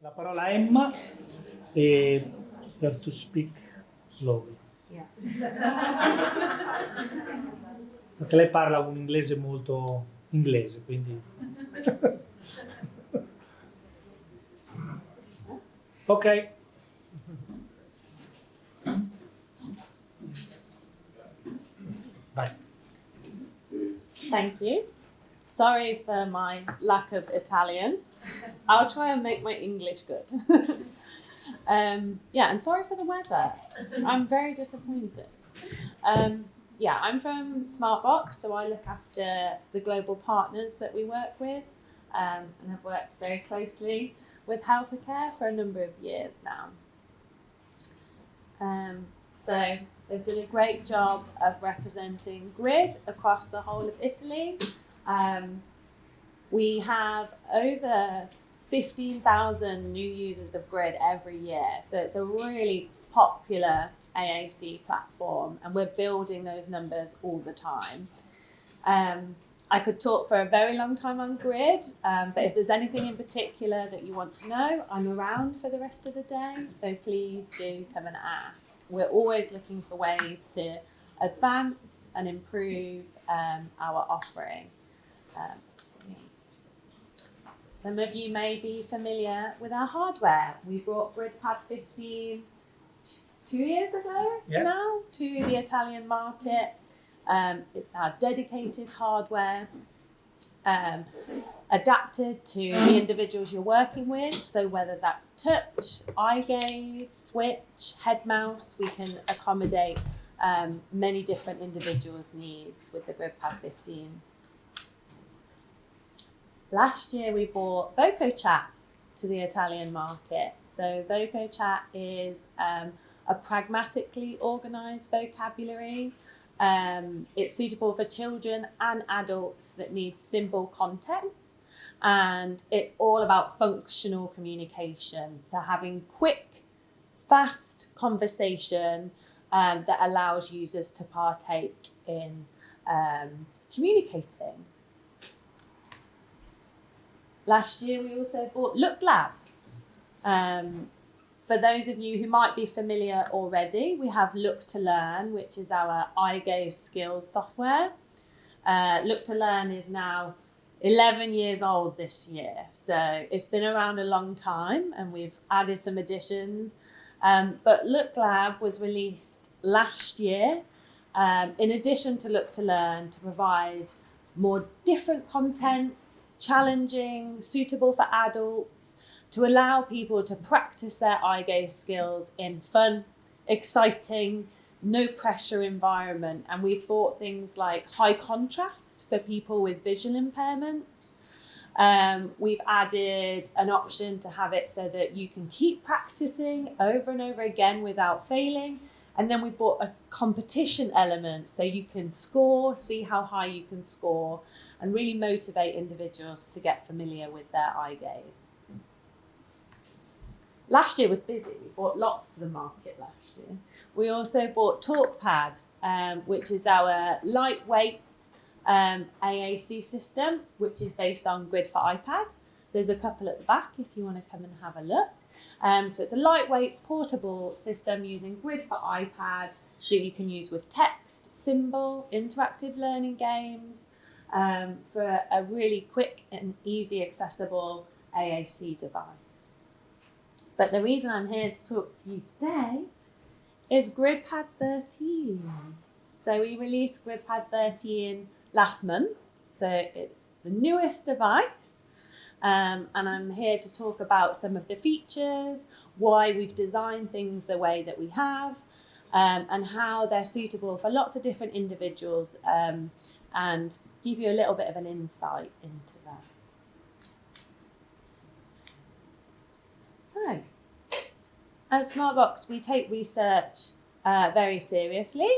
La parola Emma e you have to speak slowly. Yeah. Perché lei parla un inglese molto inglese, quindi... Ok. Vai. Thank you. Sorry for my lack of Italian. I'll try and make my English good. And sorry for the weather. I'm very disappointed. I'm from Smartbox, so I look after the global partners that we work with, and have worked very closely with Helpicare for a number of years now. So they've done a great job of representing GRID across the whole of Italy. We have over 15,000 new users of GRID every year. So it's a really popular AAC platform, and we're building those numbers all the time. I could talk for a very long time on GRID, but if there's anything in particular that you want to know, I'm around for the rest of the day, so please do come and ask. We're always looking for ways to advance and improve our offering. Some of you may be familiar with our hardware. We brought GridPad 15 2 years ago now to the Italian market. It's our dedicated hardware, adapted to the individuals you're working with. So whether that's touch, eye gaze, switch, head mouse, we can accommodate many different individuals' needs with the GridPad 15. Last year we brought VocoChat to the Italian market. So VocoChat is a pragmatically organised vocabulary. It's suitable for children and adults that need simple content, and it's all about functional communication. So having quick, fast conversation that allows users to partake in communicating. Last year we also bought Look Lab. For those of you who might be familiar already, we have Look to Learn, which is our iGo skills software. Look to Learn is now 11 years old this year, so it's been around a long time and we've added some additions. But Look Lab was released last year, in addition to Look to Learn, to provide more different content, challenging, suitable for adults, to allow people to practice their iGo skills in fun, exciting, no pressure environment. And we've brought things like high contrast for people with visual impairments. We've added an option to have it so that you can keep practicing over and over again without failing. And then we brought a competition element so you can score, see how high you can score, and really motivate individuals to get familiar with their iGaze. Last year was busy. We brought lots to the market last year. We also bought TalkPad, which is our lightweight AAC system, which is based on Grid for iPad. There's a couple at the back if you want to come and have a look. So it's a lightweight portable system using Grid for iPad that you can use with text, symbol, interactive learning games, for a really quick and easy accessible AAC device. But the reason I'm here to talk to you today is GridPad 13. So we released GridPad 13 last month. So it's the newest device. And I'm here to talk about some of the features, why we've designed things the way that we have, and how they're suitable for lots of different individuals, and give you a little bit of an insight into that. So, at Smartbox, we take research very seriously.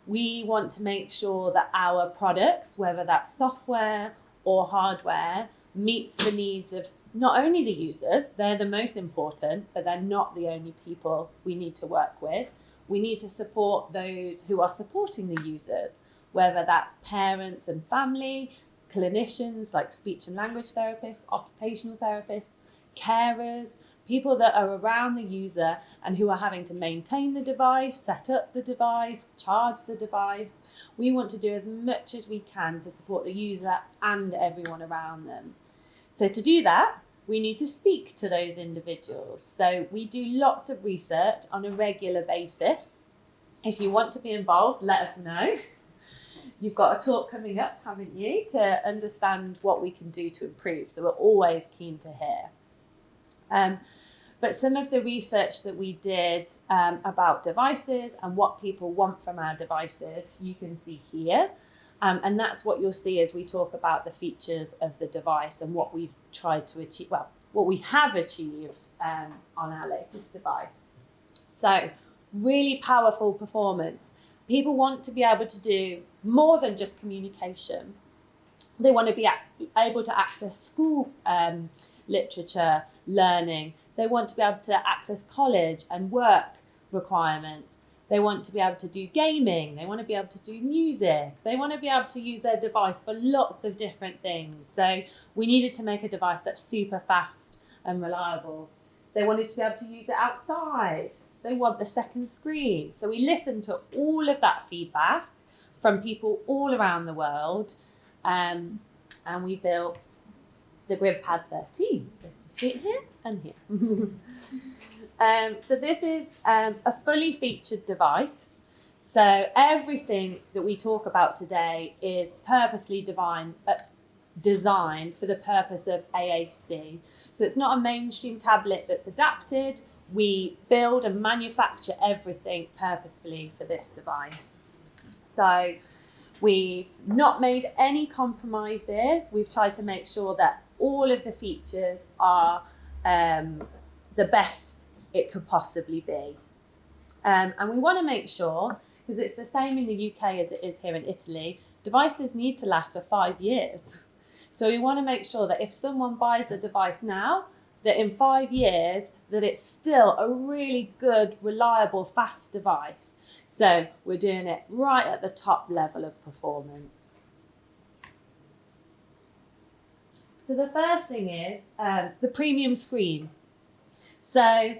We want to make sure that our products, whether that's software or hardware, meets the needs of not only the users, they're the most important, but they're not the only people we need to work with. We need to support those who are supporting the users, whether that's parents and family, clinicians like speech and language therapists, occupational therapists, carers, people that are around the user and who are having to maintain the device, set up the device, charge the device. We want to do as much as we can to support the user and everyone around them. So to do that, we need to speak to those individuals. So we do lots of research on a regular basis. If you want to be involved, let us know. You've got a talk coming up, haven't you, to understand what we can do to improve. So we're always keen to hear. But some of the research that we did about devices and what people want from our devices, you can see here. And that's what you'll see as we talk about the features of the device and what we've tried to achieve, well, what we have achieved on our latest device. So really powerful performance. People want to be able to do more than just communication. They want to be able to access school literature, learning. They want to be able to access college and work requirements. They want to be able to do gaming. They want to be able to do music. They want to be able to use their device for lots of different things. So we needed to make a device that's super fast and reliable. They wanted to be able to use it outside. They want the second screen. So we listened to all of that feedback from people all around the world, and we built the GridPad 13. So you can see it here and here. So this is a fully featured device. So everything that we talk about today is purposely designed for the purpose of AAC. So it's not a mainstream tablet that's adapted. We build and manufacture everything purposefully for this device. So we've not made any compromises. We've tried to make sure that all of the features are the best it could possibly be. And we want to make sure, because it's the same in the UK as it is here in Italy, devices need to last for 5 years. So we want to make sure that if someone buys a device now, that in 5 years, that it's still a really good, reliable, fast device. So we're doing it right at the top level of performance. So the first thing is the premium screen. So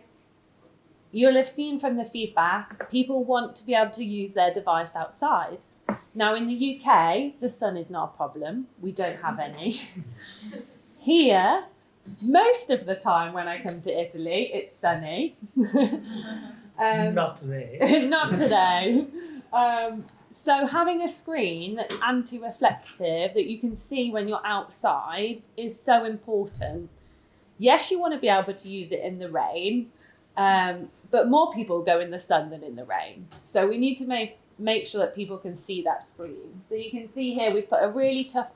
you'll have seen from the feedback, people want to be able to use their device outside. Now in the UK, the sun is not a problem. We don't have any. Here, most of the time when I come to Italy, it's sunny. Not today. Not today. So having a screen that's anti-reflective that you can see when you're outside is so important. Yes, you want to be able to use it in the rain, but more people go in the sun than in the rain. So we need to make sure that people can see that screen. So you can see here we've put a really tough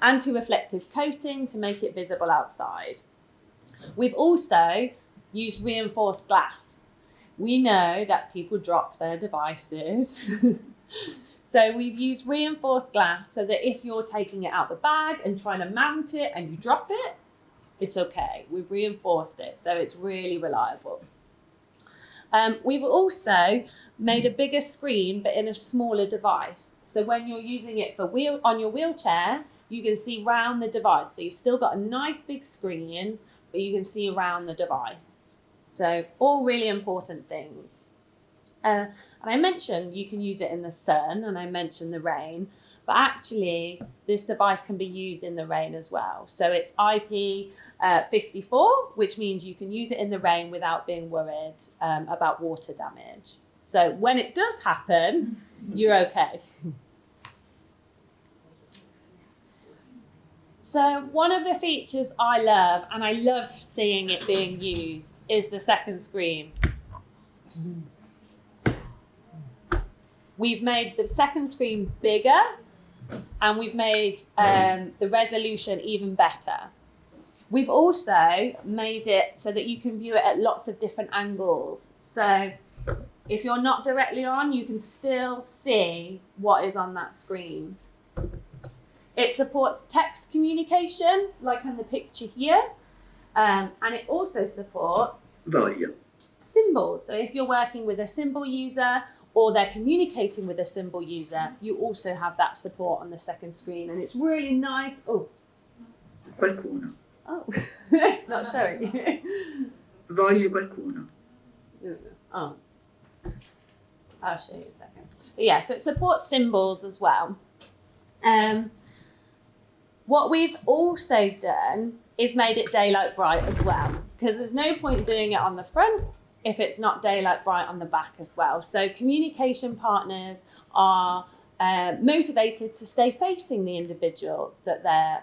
anti-reflective coating to make it visible outside. We've also used reinforced glass. We know that people drop their devices. So we've used reinforced glass so that if you're taking it out the bag and trying to mount it and you drop it, it's okay. We've reinforced it, so it's really reliable. We've also made a bigger screen, but in a smaller device. So when you're using it for on your wheelchair, you can see around the device. So you've still got a nice big screen, but you can see around the device. So all really important things. And I mentioned you can use it in the sun, and I mentioned the rain, but actually this device can be used in the rain as well. So it's IP54, which means you can use it in the rain without being worried about water damage. So when it does happen, you're okay. So one of the features I love, and I love seeing it being used, is the second screen. We've made the second screen bigger, and we've made the resolution even better. We've also made it so that you can view it at lots of different angles. So if you're not directly on, you can still see what is on that screen. It supports text communication, like in the picture here, and it also supports symbols. So if you're working with a symbol user or they're communicating with a symbol user, you also have that support on the second screen, and it's really nice. Oh, it's not showing you. voglio qualcuno. Oh, I'll show you in a second. But yeah, so it supports symbols as well. What we've also done is made it daylight bright as well, because there's no point doing it on the front if it's not daylight bright on the back as well. So communication partners are motivated to stay facing the individual that they're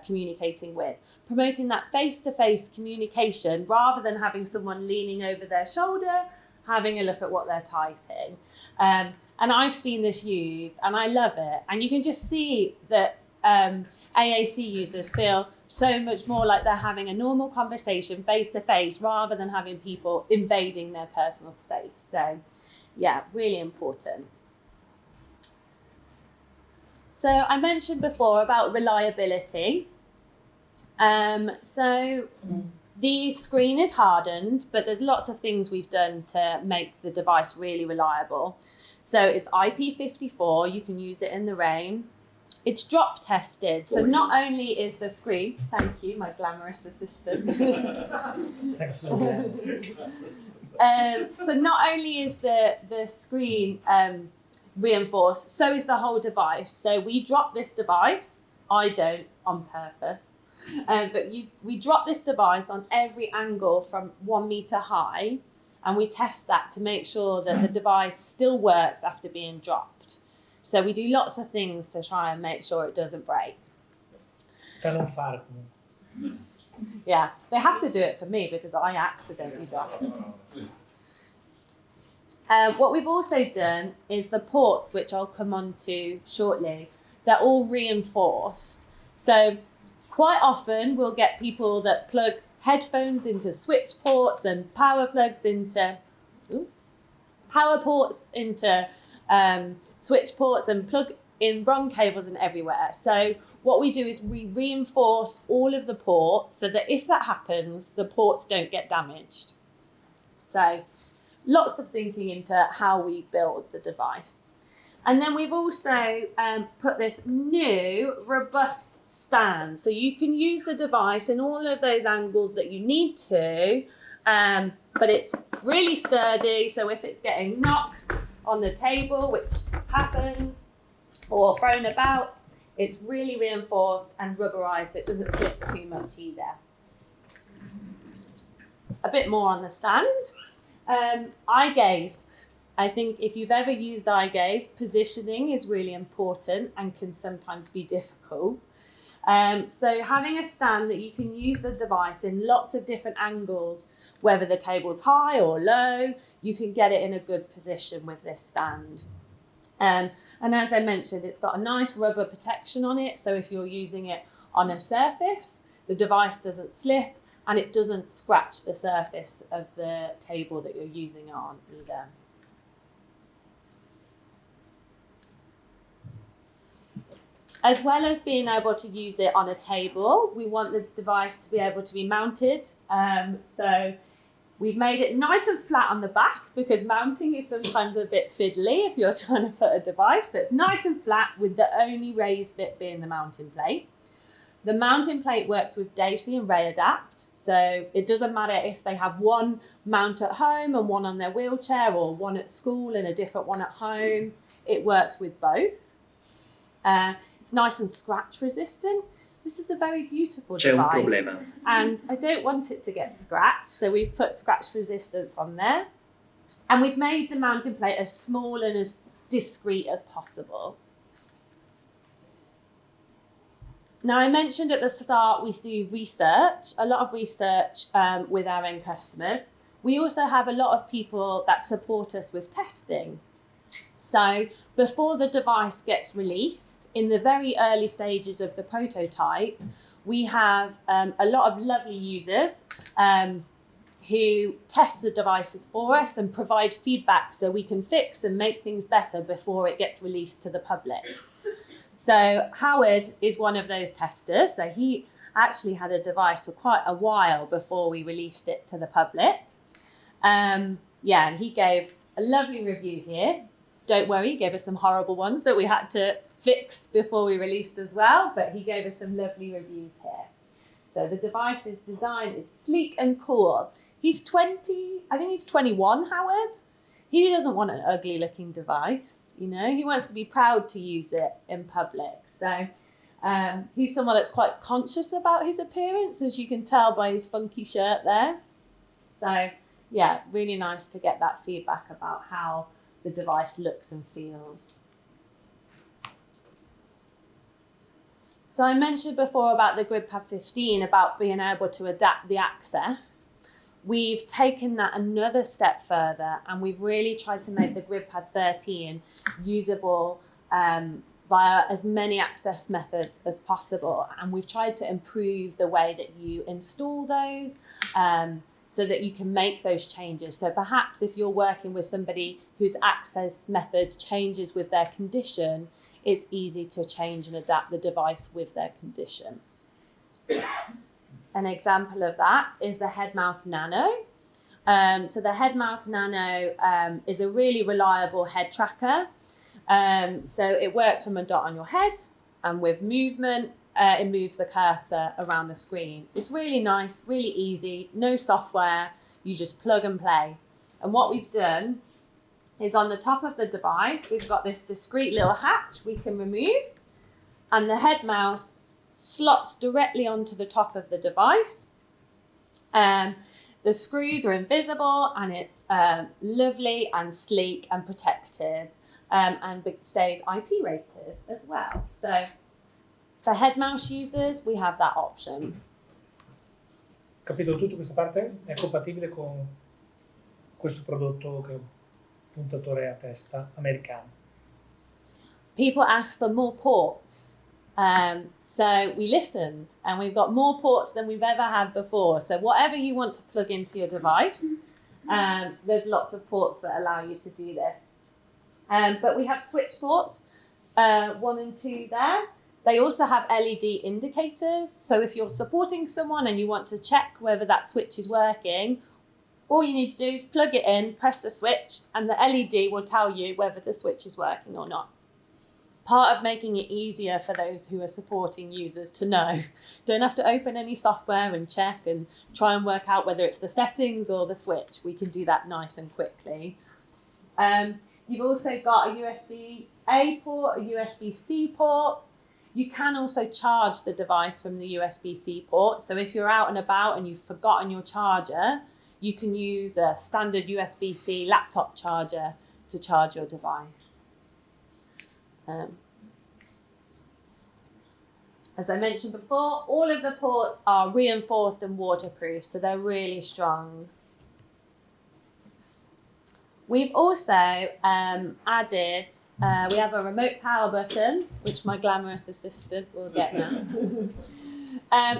communicating with, promoting that face-to-face communication rather than having someone leaning over their shoulder, having a look at what they're typing. And I've seen this used and I love it. And you can just see that AAC users feel so much more like they're having a normal conversation face-to-face rather than having people invading their personal space. So yeah, really important. So I mentioned before about reliability. So the screen is hardened, but there's lots of things we've done to make the device really reliable. So it's IP54, you can use it in the rain. It's drop tested, so not only is the screen, thank you, my glamorous assistant. So not only is the screen reinforced, so is the whole device. So we drop this device, I don't on purpose, but we drop this device on every angle from 1 meter high, and we test that to make sure that the device still works after being dropped. So we do lots of things to try and make sure it doesn't break. Yeah, they have to do it for me because I accidentally drop it. What we've also done is the ports, which I'll come on to shortly, they're all reinforced. So quite often we'll get people that plug headphones into switch ports and power ports into switch ports and plug in wrong cables and everywhere. So what we do is we reinforce all of the ports so that if that happens, the ports don't get damaged. So lots of thinking into how we build the device. And then we've also put this new robust stand. So you can use the device in all of those angles that you need to, but it's really sturdy. So if it's getting knocked on the table, which happens, or thrown about, it's really reinforced and rubberized so it doesn't slip too much either. A bit more on the stand. Eye gaze. I think if you've ever used eye gaze, positioning is really important and can sometimes be difficult. So having a stand that you can use the device in lots of different angles, whether the table's high or low, you can get it in a good position with this stand. And as I mentioned, it's got a nice rubber protection on it. So if you're using it on a surface, the device doesn't slip and it doesn't scratch the surface of the table that you're using it on either. As well as being able to use it on a table, we want the device to be able to be mounted. So we've made it nice and flat on the back because mounting is sometimes a bit fiddly if you're trying to put a device. So it's nice and flat with the only raised bit being the mounting plate. The mounting plate works with Daisy and Ray Adapt. So it doesn't matter if they have one mount at home and one on their wheelchair or one at school and a different one at home. It works with both. It's nice and scratch resistant. This is a very beautiful device. And I don't want it to get scratched, so we've put scratch resistance on there. And we've made the mounting plate as small and as discreet as possible. Now, I mentioned at the start we do research, a lot of research with our end customers. We also have a lot of people that support us with testing. So before the device gets released, in the very early stages of the prototype, we have a lot of lovely users who test the devices for us and provide feedback so we can fix and make things better before it gets released to the public. So Howard is one of those testers. So he actually had a device for quite a while before we released it to the public. And he gave a lovely review here. Don't worry, he gave us some horrible ones that we had to fix before we released as well, but he gave us some lovely reviews here. So the device's design is sleek and cool. He's 20, I think he's 21, Howard. He doesn't want an ugly looking device, you know, he wants to be proud to use it in public. So he's someone that's quite conscious about his appearance, as you can tell by his funky shirt there. So yeah, really nice to get that feedback about how the device looks and feels. So I mentioned before about the GridPad 15, about being able to adapt the access. We've taken that another step further, and we've really tried to make the GridPad 13 usable via as many access methods as possible. And we've tried to improve the way that you install those so that you can make those changes. So perhaps if you're working with somebody whose access method changes with their condition, it's easy to change and adapt the device with their condition. An example of that is the HeadMouse Nano. So the HeadMouse Nano is a really reliable head tracker. So it works from a dot on your head, and with movement, it moves the cursor around the screen. It's really nice, really easy, no software, you just plug and play. And what we've done is on the top of the device, we've got this discreet little hatch we can remove, and the head mouse slots directly onto the top of the device. The screws are invisible, and it's lovely and sleek and protected, and it stays IP rated as well. So for head mouse users, we have that option. Capito tutto questa parte? È compatibile con questo prodotto che è un puntatore a testa americano. People ask for more ports. So we listened, and we've got more ports than we've ever had before. So whatever you want to plug into your device, there's lots of ports that allow you to do this. But we have switch ports, 1 and 2 there. They also have LED indicators. So if you're supporting someone and you want to check whether that switch is working, all you need to do is plug it in, press the switch, and the LED will tell you whether the switch is working or not. Part of making it easier for those who are supporting users to know. Don't have to open any software and check and try and work out whether it's the settings or the switch. We can do that nice and quickly. You've also got a USB-A port, a USB-C port. You can also charge the device from the USB-C port. So if you're out and about and you've forgotten your charger, you can use a standard USB-C laptop charger to charge your device. As I mentioned before, all of the ports are reinforced and waterproof, so they're really strong. We've also added, we have a remote power button, which my glamorous assistant will get now.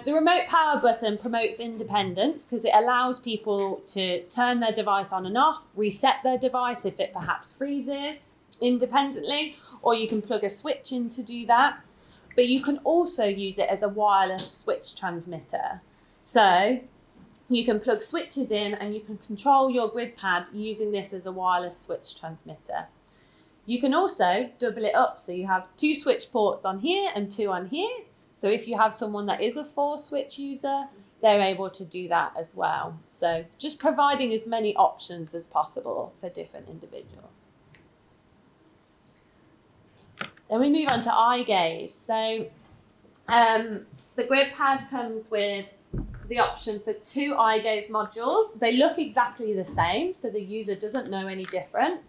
The remote power button promotes independence because it allows people to turn their device on and off, reset their device if it perhaps freezes independently, or you can plug a switch in to do that. But you can also use it as a wireless switch transmitter. So you can plug switches in and you can control your GridPad using this as a wireless switch transmitter. You can also double it up, so you have 2 switch ports on here and 2 on here. So if you have someone that is a 4-switch user, they're able to do that as well. So just providing as many options as possible for different individuals. Then we move on to eye gaze. So the GridPad comes with the option for 2 eye gaze modules. They look exactly the same, so the user doesn't know any different.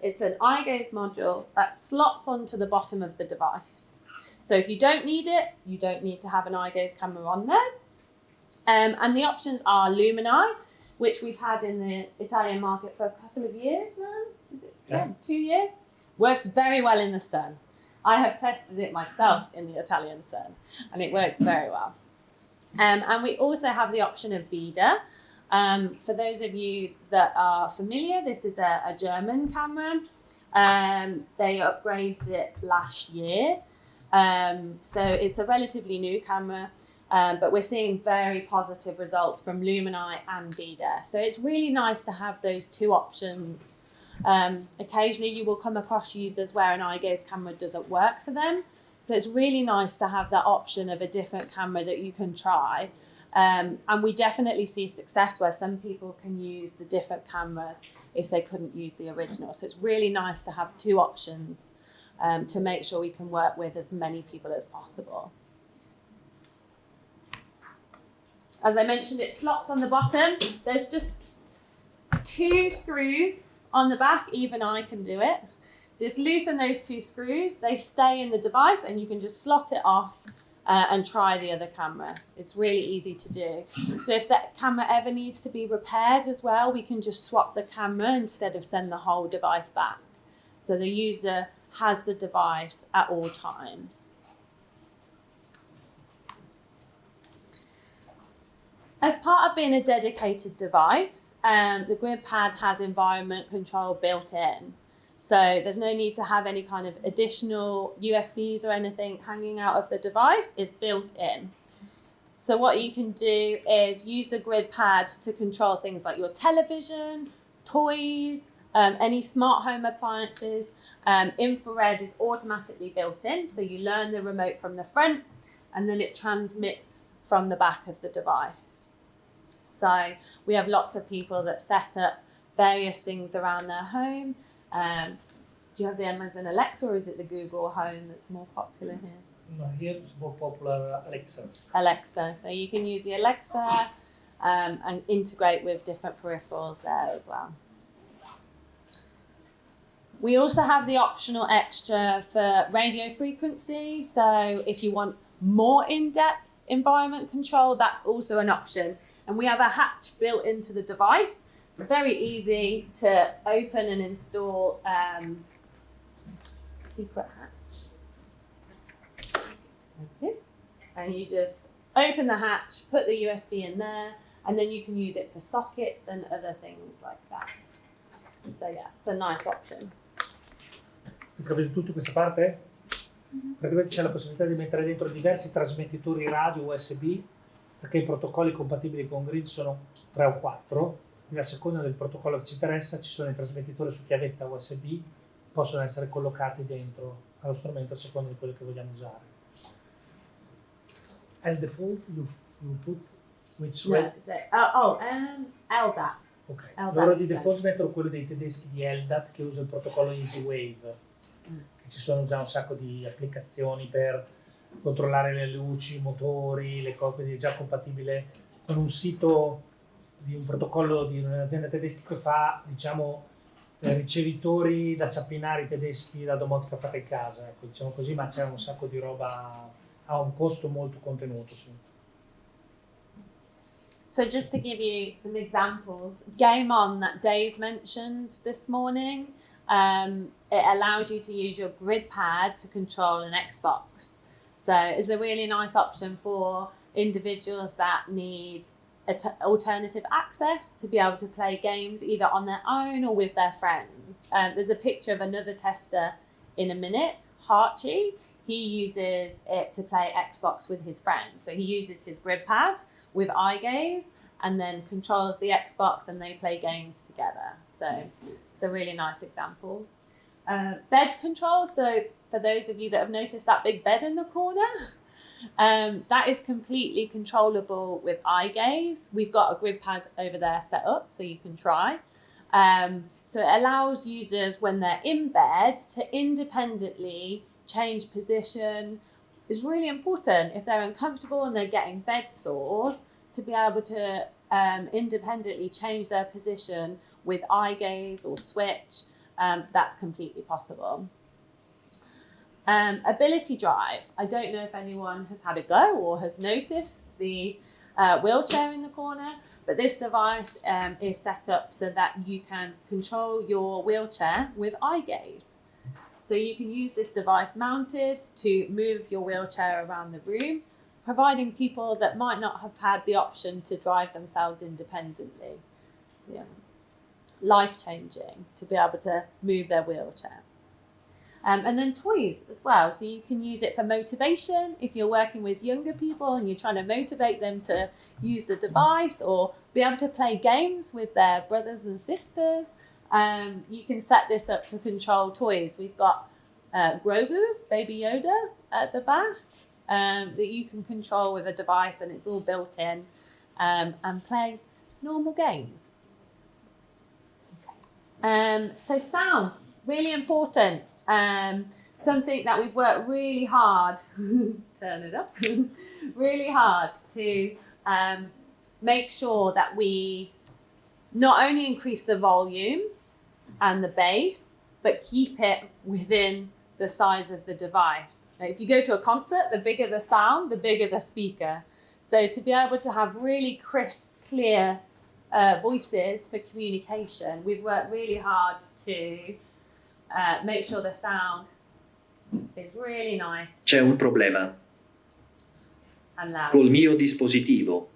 It's an eye gaze module that slots onto the bottom of the device. So if you don't need it, you don't need to have an eye gaze camera on there. And the options are Lumini, which we've had in the Italian market for a couple of years now. Is it? Yeah, 2 years. Works very well in the sun. I have tested it myself in the Italian sun, and it works very well. And we also have the option of Vida. For those of you that are familiar, this is a German camera. They upgraded it last year. So it's a relatively new camera, but we're seeing very positive results from Lumini and Vida. So it's really nice to have those 2 options. Occasionally you will come across users where an eye gaze camera doesn't work for them. So it's really nice to have that option of a different camera that you can try. And we definitely see success where some people can use the different camera if they couldn't use the original. So it's really nice to have two options to make sure we can work with as many people as possible. As I mentioned, it slots on the bottom. There's just 2 screws on the back. Even I can do it. Just loosen those 2 screws. They stay in the device and you can just slot it off and try the other camera. It's really easy to do. So if that camera ever needs to be repaired as well, we can just swap the camera instead of send the whole device back. So the user has the device at all times. As part of being a dedicated device, the grid pad has environment control built in. So there's no need to have any kind of additional USBs or anything hanging out of the device. It's built in. So what you can do is use the grid pad to control things like your television, toys, any smart home appliances. Infrared is automatically built in. So you learn the remote from the front and then it transmits from the back of the device. So we have lots of people that set up various things around their home. Do you have the Amazon Alexa or is it the Google Home that's more popular here? No, here it's more popular Alexa. Alexa. So you can use the Alexa and integrate with different peripherals there as well. We also have the optional extra for radio frequency. So if you want more in-depth environment control, that's also an option. And we have a hatch built into the device. It's very easy to open and install secret hatch like this. And you just open the hatch, put the USB in there, and then you can use it for sockets and other things like that. So yeah, it's a nice option. Avete capito tutto questa parte? Praticamente c'è la possibilità di mettere dentro diversi trasmettitori radio USB, perché i protocolli compatibili con Grid sono 3 o 4. A seconda del protocollo che ci interessa, ci sono i trasmettitori su chiavetta USB, possono essere collocati dentro allo strumento a seconda di quello che vogliamo usare. As default, you put which way? LDAT. Ok. LDAT, Loro di default mettono quello dei tedeschi di LDAT che usa il protocollo EasyWave. Che ci sono già un sacco di applicazioni per controllare le luci, i motori, le cose, quindi è già compatibile con un sito di un protocollo di un'azienda tedesca che fa, diciamo, ricevitori da ciappinari tedeschi da domotica fatta in casa, ecco, diciamo così, ma c'è un sacco di roba a un costo molto contenuto. Sì. So just to give you some examples, Game On that Dave mentioned this morning, it allows you to use your grid pad to control an Xbox. So it's a really nice option for individuals that need alternative access to be able to play games either on their own or with their friends. There's a picture of another tester in a minute, Harchi. He uses it to play Xbox with his friends. So he uses his grid pad with eye gaze and then controls the Xbox and they play games together. So it's a really nice example. Bed control. So for those of you that have noticed that big bed in the corner, that is completely controllable with eye gaze. We've got a grid pad over there set up so you can try. So it allows users when they're in bed to independently change position. It's really important if they're uncomfortable and they're getting bed sores to be able to independently change their position with eye gaze or switch. That's completely possible. Ability drive. I don't know if anyone has had a go or has noticed the wheelchair in the corner, but this device is set up so that you can control your wheelchair with eye gaze. So you can use this device mounted to move your wheelchair around the room, providing people that might not have had the option to drive themselves independently. So yeah, life-changing to be able to move their wheelchair. And then toys as well. So you can use it for motivation if you're working with younger people and you're trying to motivate them to use the device or be able to play games with their brothers and sisters. You can set this up to control toys. We've got Grogu, Baby Yoda at the back. that you can control with a device, and it's all built in, and play normal games. So sound, really important. Something that we've worked really hard, turn it up, really hard to make sure that we not only increase the volume and the bass, but keep it within the size of the device. Now, if you go to a concert, the bigger the sound, the bigger the speaker. So to be able to have really crisp, clear voices for communication, we've worked really hard to make sure the sound is really nice. C'è un problema. And loud. Col mio dispositivo.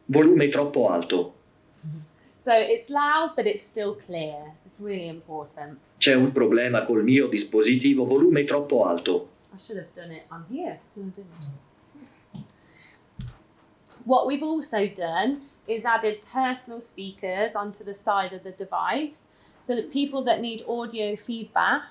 Volume troppo alto. So it's loud, but it's still clear. It's really important. C'è un problema col mio dispositivo. Volume troppo alto. I should have done it on here. What we've also done is added personal speakers onto the side of the device so that people that need audio feedback,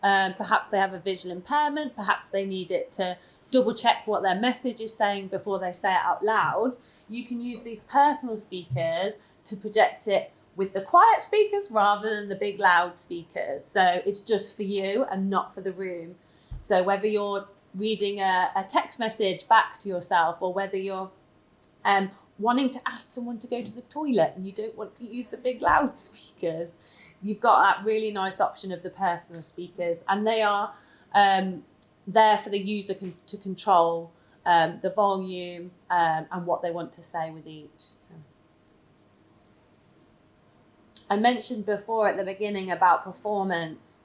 perhaps they have a visual impairment, perhaps they need it to double check what their message is saying before they say it out loud, you can use these personal speakers to project it with the quiet speakers rather than the big loud speakers. So it's just for you and not for the room. So whether you're reading a text message back to yourself, or whether you're wanting to ask someone to go to the toilet and you don't want to use the big loud speakers, you've got that really nice option of the personal speakers, and they are there for the user to control the volume and what they want to say with each. So. I mentioned before at the beginning about performance.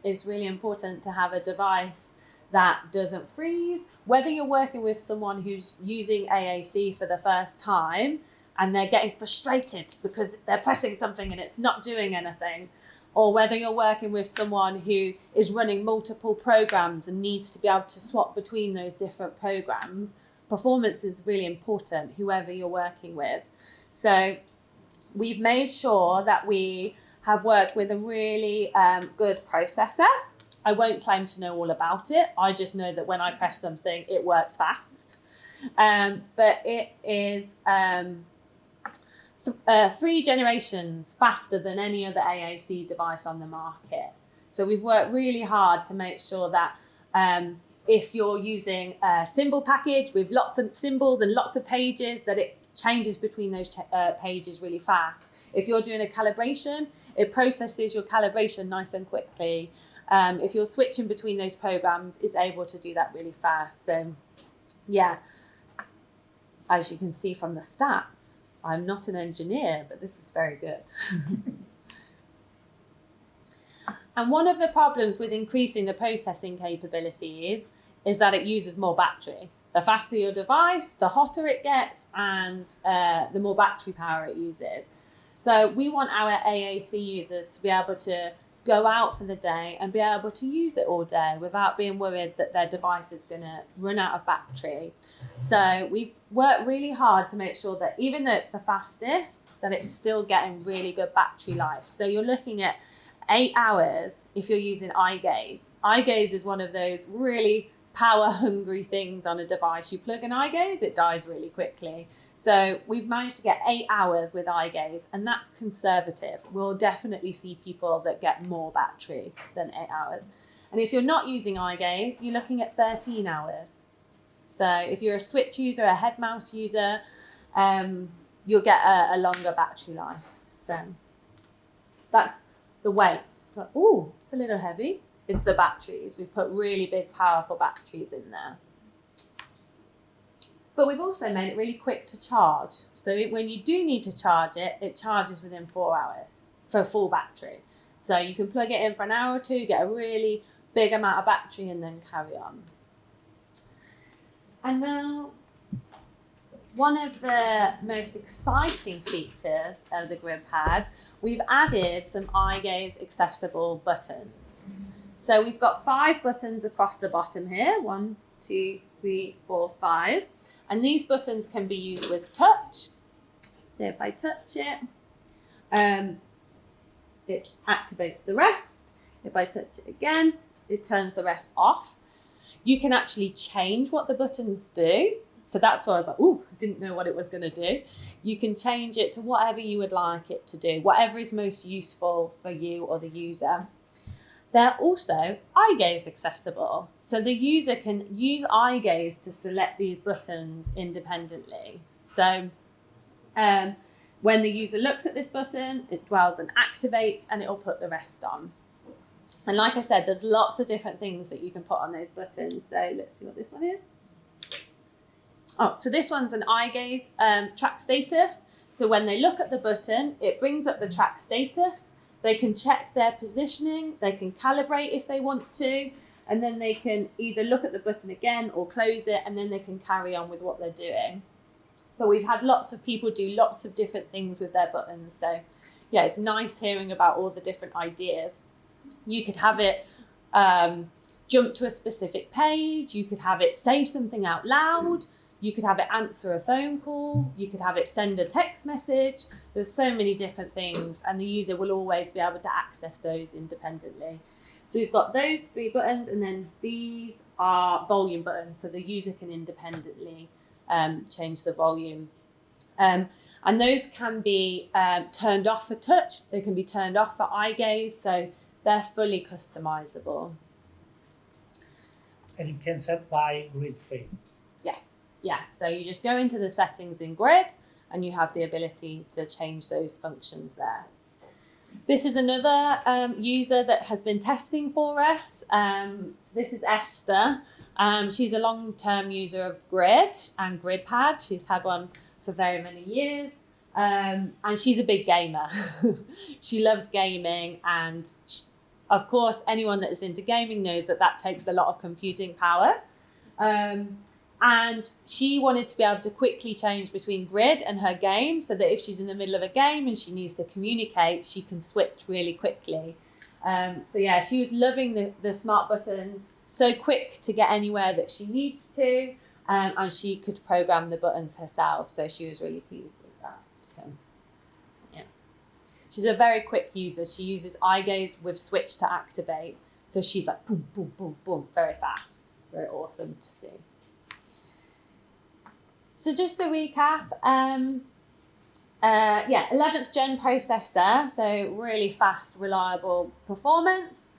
It's really important to have a device that doesn't freeze. Whether you're working with someone who's using AAC for the first time and they're getting frustrated because they're pressing something and it's not doing anything, or whether you're working with someone who is running multiple programs and needs to be able to swap between those different programs, performance is really important, whoever you're working with. So we've made sure that we have worked with a really good processor. I won't claim to know all about it. I just know that when I press something, it works fast. But it is 3 generations faster than any other AAC device on the market. So we've worked really hard to make sure that if you're using a symbol package with lots of symbols and lots of pages, that it changes between those pages really fast. If you're doing a calibration, it processes your calibration nice and quickly. If you're switching between those programs, it's able to do that really fast. So yeah, as you can see from the stats, I'm not an engineer, but this is very good. And one of the problems with increasing the processing capabilities is that it uses more battery. The faster your device, the hotter it gets, and the more battery power it uses. So we want our AAC users to be able to go out for the day and be able to use it all day without being worried that their device is going to run out of battery. So we've worked really hard to make sure that even though it's the fastest, that it's still getting really good battery life. So you're looking at 8 hours if you're using eye gaze. Eye gaze is one of those really power hungry things on a device. You plug an eye gaze, it dies really quickly. So we've managed to get 8 hours with eye gaze, and that's conservative. We'll definitely see people that get more battery than 8 hours. And if you're not using eye gaze, you're looking at 13 hours. So if you're a switch user, a head mouse user, you'll get a longer battery life. So that's the weight. But, oh, it's a little heavy. It's the batteries. We've put really big, powerful batteries in there. But we've also made it really quick to charge. So when you do need to charge it, it charges within 4 hours for a full battery. So you can plug it in for an hour or two, get a really big amount of battery, and then carry on. And now, one of the most exciting features of the GridPad, we've added some eye gaze accessible buttons. So we've got 5 buttons across the bottom here, 1, 2, 3, 4, 5. And these buttons can be used with touch. So if I touch it, it activates the rest. If I touch it again, it turns the rest off. You can actually change what the buttons do. So that's why I was like, ooh, I didn't know what it was going to do. You can change it to whatever you would like it to do, whatever is most useful for you or the user. They're also eye gaze accessible. So the user can use eye gaze to select these buttons independently. So when the user looks at this button, it dwells and activates, and it'll put the rest on. And like I said, there's lots of different things that you can put on those buttons. So let's see what this one is. Oh, so this one's an eye gaze track status. So when they look at the button, it brings up the track status. They can check their positioning. They can calibrate if they want to. And then they can either look at the button again or close it, and then they can carry on with what they're doing. But we've had lots of people do lots of different things with their buttons. So yeah, it's nice hearing about all the different ideas. You could have it jump to a specific page. You could have it say something out loud. You could have it answer a phone call. You could have it send a text message. There's so many different things, and the user will always be able to access those independently. So we've got those 3 buttons, and then these are volume buttons, so the user can independently change the volume. And those can be turned off for touch. They can be turned off for eye gaze, so they're fully customizable. And you can set by grid frame. Yes. Yeah, so you just go into the settings in Grid and you have the ability to change those functions there. This is another user that has been testing for us. This is Esther. She's a long-term user of Grid and GridPad. She's had one for very many years. And she's a big gamer. She loves gaming, and of course, anyone that is into gaming knows that that takes a lot of computing power. And she wanted to be able to quickly change between Grid and her game, so that if she's in the middle of a game and she needs to communicate, she can switch really quickly. So yeah, she was loving the smart buttons, so quick to get anywhere that she needs to, and she could program the buttons herself, so she was really pleased with that. So yeah, she's a very quick user. She uses eye gaze with switch to activate, so she's like boom, boom, boom, boom, very fast. Very awesome to see. So just to recap, 11th gen processor, so really fast, reliable performance.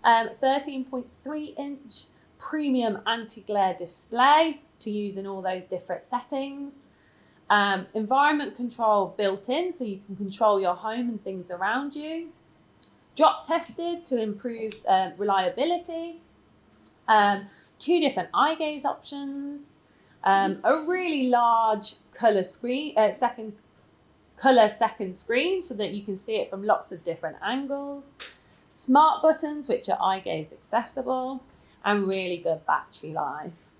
13.3 inch premium anti-glare display to use in all those different settings. Environment control built in, so you can control your home and things around you. Drop tested to improve reliability. 2 different eye gaze options. A really large colour screen, second screen, so that you can see it from lots of different angles. Smart buttons, which are eye gaze accessible, and really good battery life.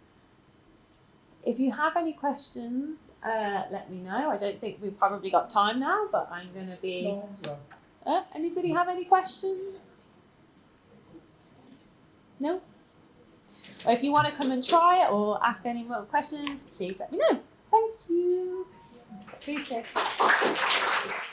If you have any questions, let me know. I don't think we've probably got time now, but I'm going to be... anybody have any questions? No? Or if you want to come and try it or ask any more questions, please let me know. Thank you. Appreciate it.